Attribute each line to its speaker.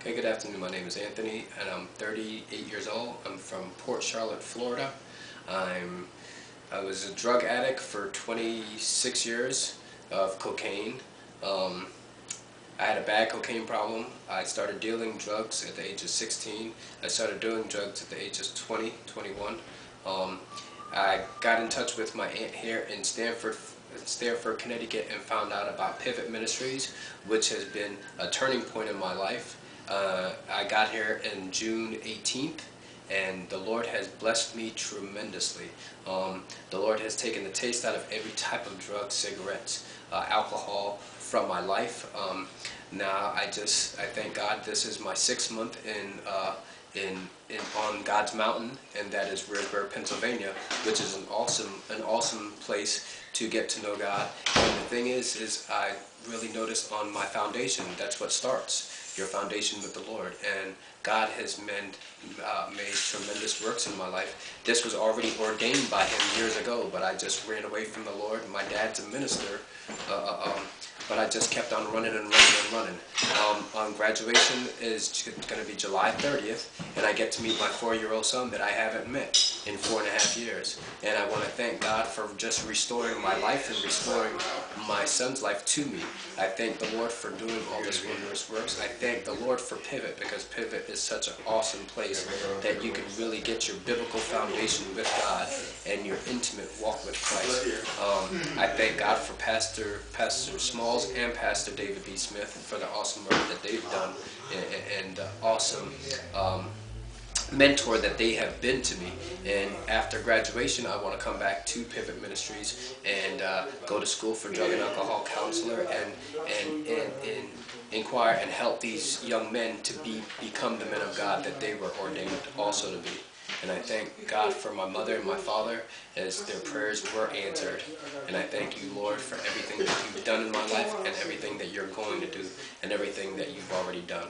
Speaker 1: Okay, good afternoon. My name is Anthony, and I'm 38 years old. I'm from Port Charlotte, Florida. I was a drug addict for 26 years of cocaine. I had a bad cocaine problem. I started dealing drugs at the age of 16. I started doing drugs at the age of 20, 21. I got in touch with my aunt here in Stamford, Connecticut, and found out about Pivot Ministries, which has been a turning point in my life. I got here in June 18th, and the Lord has blessed me tremendously. The Lord has taken the taste out of every type of drug, cigarettes, alcohol from my life. Now I thank God. This is my 6th month on God's mountain, and that is Riverdale, Pennsylvania, which is an awesome place to get to know God. And the thing is I really noticed on my foundation, that's what starts. Your foundation with the Lord, and God has made tremendous works in my life. This was already ordained by Him years ago, but I just ran away from the Lord. My dad's a minister, but I just kept on running and running and running. On graduation is going to be July 30th, and I get to meet my 4-year-old son that I haven't met in 4.5 years. And I want to thank God for just restoring my life and restoring my son's life to me. I thank the Lord for doing all this wondrous works. I thank the Lord for Pivot, because Pivot is such an awesome place that you can really get your biblical foundation with God and your intimate walk with Christ. I thank God for Pastor Smalls and Pastor David B. Smith for the awesome work that they've done, and the awesome mentor that they have been to me. And after graduation, I want to come back to Pivot Ministries and go to school for drug and alcohol counselor, and inquire and help these young men to become the men of God that they were ordained also to be. And I thank God for my mother and my father, as their prayers were answered. And I thank you, Lord, for everything that you've done in my life, and everything that you're going to do, and everything that you've already done.